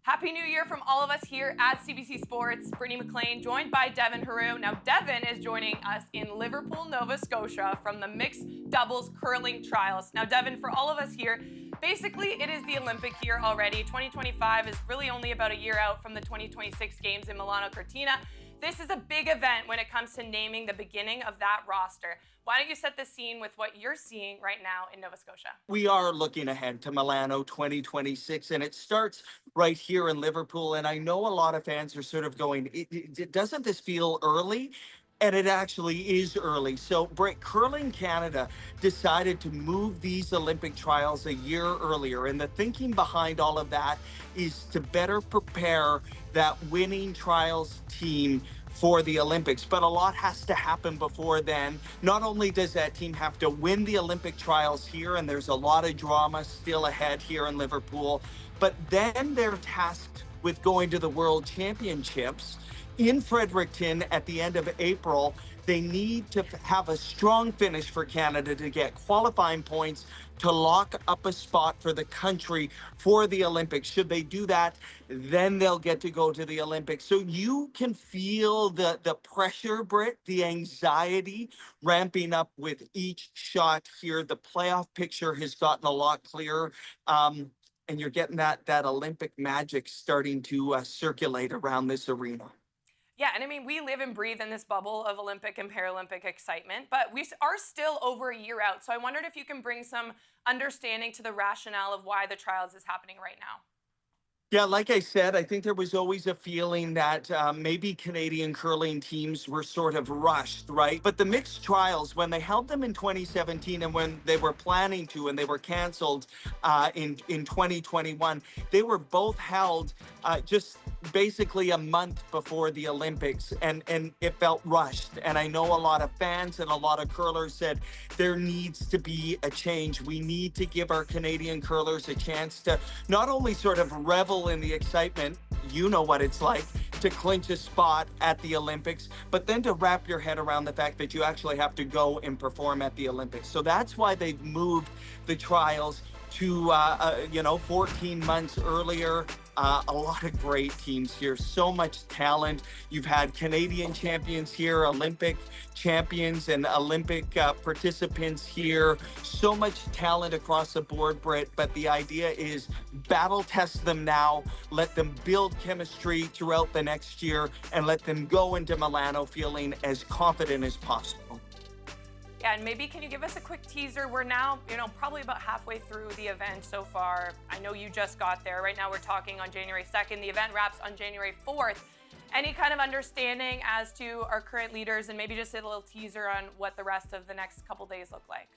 Happy New Year from all of us here at CBC Sports. Brittany McLean, joined by Devin Heroux. Now, Devin is joining us in Liverpool, Nova Scotia from the mixed doubles curling trials. Now, Devin, for all of us here, basically it is the Olympic year already. 2025 is really only about a year out from the 2026 games in Milano Cortina. This is a big event when it comes to naming the beginning of that roster. Why don't you set the scene with what you're seeing right now in Nova Scotia? We are looking ahead to Milano 2026, and it starts right here in Liverpool. And I know a lot of fans are sort of going, doesn't this feel early? And it actually is early. So, Curling Canada decided to move these Olympic trials a year earlier. And the thinking behind all of that is to better prepare that winning trials team for the Olympics. But a lot has to happen before then. Not only does that team have to win the Olympic trials here, and there's a lot of drama still ahead here in Liverpool, but then they're tasked with going to the World Championships in Fredericton at the end of April. They need to have a strong finish for Canada to get qualifying points to lock up a spot for the country for the Olympics. Should they do that, then they'll get to go to the Olympics. So you can feel the pressure, Britt, the anxiety ramping up with each shot here. The playoff picture has gotten a lot clearer. And you're getting that Olympic magic starting to circulate around this arena. Yeah, and I mean, we live and breathe in this bubble of Olympic and Paralympic excitement, but we are still over a year out. So I wondered if you can bring some understanding to the rationale of why the trials is happening right now. Yeah, like I said, I think there was always a feeling that maybe Canadian curling teams were sort of rushed, right? But the mixed trials, when they held them in 2017 and when they were planning to and they were canceled in 2021, they were both held just basically a month before the Olympics, and it felt rushed. And I know a lot of fans and a lot of curlers said there needs to be a change. We need to give our Canadian curlers a chance to not only sort of revel in the excitement, you know what it's like to clinch a spot at the Olympics, but then to wrap your head around the fact that you actually have to go and perform at the Olympics. So that's why they've moved the trials to 14 months earlier. A lot of great teams here, so much talent. You've had Canadian champions here, Olympic champions and Olympic participants here. So much talent across the board, Britt, but the idea is battle test them now, let them build chemistry throughout the next year, and let them go into Milano feeling as confident as possible. Yeah, and maybe can you give us a quick teaser? We're now, probably about halfway through the event so far. I know you just got there. Right now we're talking on January 2nd. The event wraps on January 4th. Any kind of understanding as to our current leaders, and maybe just a little teaser on what the rest of the next couple days look like?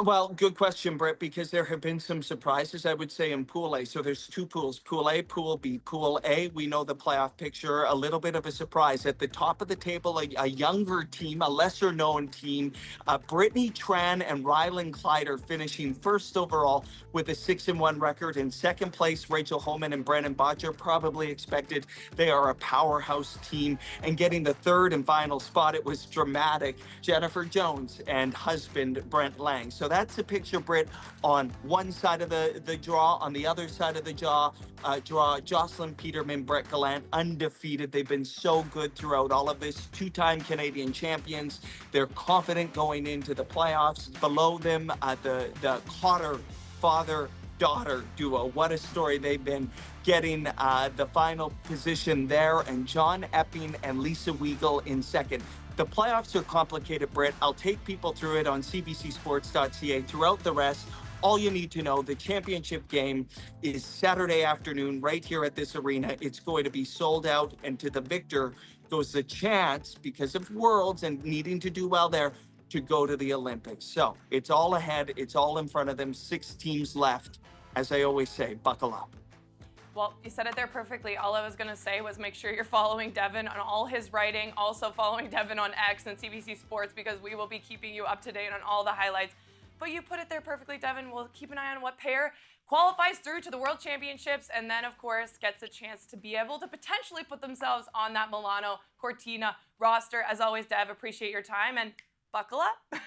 Well, good question, Brett, because there have been some surprises, I would say, in Pool A. So there's two pools, Pool A, Pool B. Pool A, we know the playoff picture, a little bit of a surprise. At the top of the table, a younger team, a lesser-known team, Brittany Tran and Rylan Kleider finishing first overall with a 6-1 record. In second place, Rachel Holman and Brennan Botcher, probably expected. They are a powerhouse team. And getting the third and final spot, it was dramatic. Jennifer Jones and husband Brent Lang. So that's the picture, Britt, on one side of the draw. On the other side of the draw, Jocelyn Peterman, Brett Gallant, undefeated. They've been so good throughout all of this. Two-time Canadian champions. They're confident going into the playoffs. Below them, the Cotter father-daughter duo. What a story. They've been getting the final position there, and John Epping and Lisa Weigel in second. The playoffs are complicated, Britt. I'll take people through it on cbcsports.ca. Throughout the rest, all you need to know, the championship game is Saturday afternoon right here at this arena. It's going to be sold out, and to the victor goes the chance, because of Worlds and needing to do well there, to go to the Olympics. So it's all ahead. It's all in front of them. 6 teams left. As I always say, buckle up. Well, you said it there perfectly. All I was going to say was make sure you're following Devin on all his writing, also following Devin on X and CBC Sports, because we will be keeping you up to date on all the highlights. But you put it there perfectly, Devin. We'll keep an eye on what pair qualifies through to the World Championships, and then, of course, gets a chance to be able to potentially put themselves on that Milano Cortina roster. As always, Dev, appreciate your time, and buckle up.